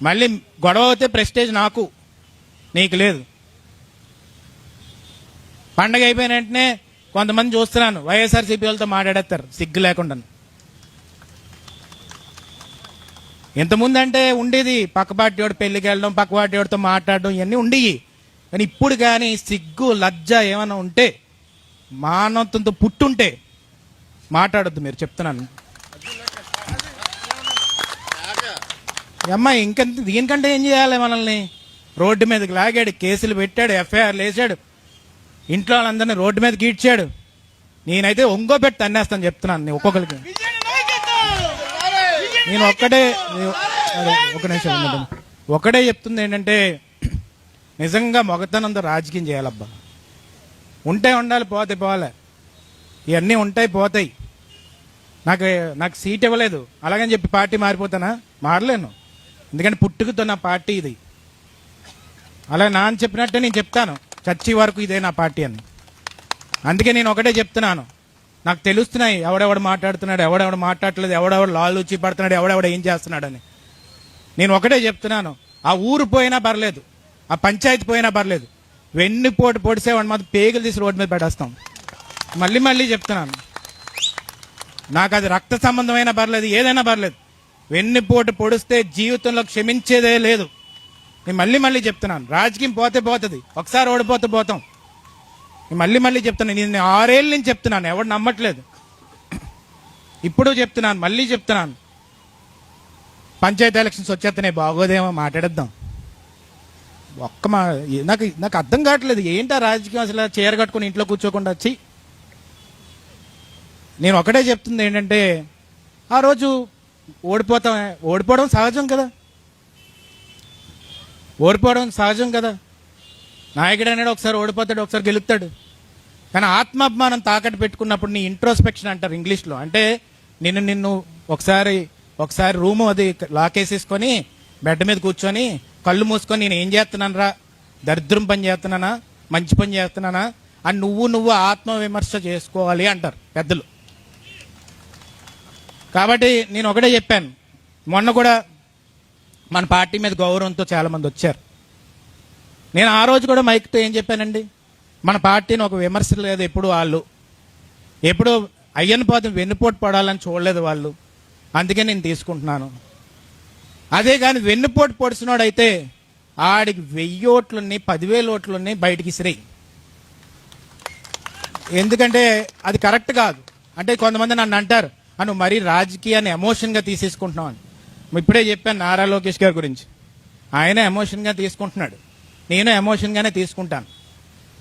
మళ్ళీ గొడవ అవుతే ప్రెస్టేజ్ నాకు, నీకు లేదు. పండగ అయిపోయిన వెంటనే కొంతమంది చూస్తున్నాను వైఎస్ఆర్సీపీ వాళ్ళతో మాట్లాడేస్తారు సిగ్గు లేకుండా. ఇంతకుముందు అంటే ఉండేది పక్క పార్టీ వాడు పెళ్లికి వెళ్ళడం, పక్క పార్టీ వాడితో మాట్లాడడం, ఇవన్నీ ఉండేవి. కానీ ఇప్పుడు కానీ సిగ్గు లజ్జ ఏమైనా ఉంటే, మానవత్వంతో పుట్టుంటే మాట్లాడొద్దు మీరు, చెప్తున్నాను. అమ్మాయి ఇంకెంత దీనికంటే ఏం చేయాలి? మనల్ని రోడ్డు మీదకి లాగాడు, కేసులు పెట్టాడు, ఎఫ్ఐఆర్లు వేసాడు, ఇంట్లో వాళ్ళందరినీ రోడ్డు మీద గీడ్చాడు. నేనైతే ఒంగోబెట్టి తన్నేస్తాను చెప్తున్నాను ఒక్కొక్కరికి. నేను ఒక నిమిషం ఒకటే చెప్తుంది ఏంటంటే, నిజంగా మొగతనంతో రాజకీయం చేయాలబ్బా. ఉంటే ఉండాలి, పోతే పోలే, ఇవన్నీ ఉంటాయి పోతాయి. నాకు సీట్ ఇవ్వలేదు అలాగని చెప్పి పార్టీ మారిపోతానా? మారలేను. ఎందుకంటే పుట్టుకతో నా పార్టీ ఇది. అలా నాన్న చెప్పినట్టే నేను చెప్తాను, చచ్చి వరకు ఇదే నా పార్టీ అని. అందుకే నేను ఒకటే చెప్తున్నాను, నాకు తెలుస్తున్నాయి ఎవడెవడు మాట్లాడుతున్నాడు, ఎవడెవడు మాట్లాడలేదు, ఎవడెవడు లాలూచి పడుతున్నాడు, ఎవడెవడు ఏం చేస్తున్నాడని. నేను ఒకటే చెప్తున్నాను, ఆ ఊరు పోయినా పర్లేదు, ఆ పంచాయతీ పోయినా పర్లేదు, వెన్నుపోటు పొడిసేవాడిని మాత్రం పేగులు తీసి రోడ్డు మీద పెట్టేస్తాం. మళ్ళీ మళ్ళీ చెప్తున్నాను, నాకు అది రక్త సంబంధమైనా పర్లేదు, ఏదైనా పర్లేదు, వెన్నుపోటు పొడిస్తే జీవితంలో క్షమించేదే లేదు. నేను మళ్ళీ మళ్ళీ చెప్తున్నాను, రాజకీయం పోతే పోతుంది, ఒకసారి ఓడిపోతే పోతాం. నేను మళ్ళీ మళ్ళీ చెప్తున్నాను, నేను 6 ఏళ్ళ నుంచి చెప్తున్నాను, ఎవడు నమ్మట్లేదు. ఇప్పుడు చెప్తున్నాను, మళ్ళీ చెప్తున్నాను, పంచాయతీ ఎలక్షన్స్ వచ్చేస్తేనే బాగోదేమో మాట్లాడేద్దాం. నాకు అర్థం కావట్లేదు, ఏంటా రాజకీయం అసలు? చీర కట్టుకుని ఇంట్లో కూర్చోకుండా వచ్చి. నేను ఒకటే చెప్తుంది ఏంటంటే, ఆ రోజు ఓడిపోవడం సహజం కదా, ఓడిపోవడం సహజం కదా. నాయకుడు అనేది ఒకసారి ఓడిపోతాడు, ఒకసారి గెలుస్తాడు. కానీ ఆత్మాభిమానం తాకట్టు పెట్టుకున్నప్పుడు నీ ఇంట్రోస్పెక్షన్ అంటారు ఇంగ్లీష్లో, అంటే నిన్ను ఒకసారి రూము అది లాకేసేసుకొని బెడ్ మీద కూర్చొని కళ్ళు మూసుకొని నేను ఏం చేస్తున్నాను రా, దరిద్రం పని చేస్తున్నానా, మంచి పని చేస్తున్నానా అని నువ్వు ఆత్మవిమర్శ చేసుకోవాలి అంటారు పెద్దలు. కాబట్టి నేను ఒకటే చెప్పాను, మొన్న కూడా మన పార్టీ మీద గౌరవంతో చాలా మంది వచ్చారు. నేను ఆ రోజు కూడా మైక్తో ఏం చెప్పానండి, మన పార్టీని ఒక విమర్శ లేదు, ఎప్పుడు అయ్యని పోతే వెన్నుపోటు పడాలని చూడలేదు వాళ్ళు, అందుకే నేను తీసుకుంటున్నాను. అదే కానీ వెన్నుపోటు పొడిచినోడైతే ఆడికి 1000 ఓట్లున్నాయి, 10,000 ఓట్లున్నాయి, బయటికి ఇసిరేయి. ఎందుకంటే అది కరెక్ట్ కాదు. అంటే కొంతమంది నన్ను అంటారు, నువ్వు మరీ రాజకీయాన్ని ఎమోషన్గా తీసేసుకుంటున్నావు అని. ఇప్పుడే చెప్పాను నారా లోకేష్ గారి గురించి, ఆయన ఎమోషన్గా తీసుకుంటున్నాడు, నేను ఎమోషన్గానే తీసుకుంటాను.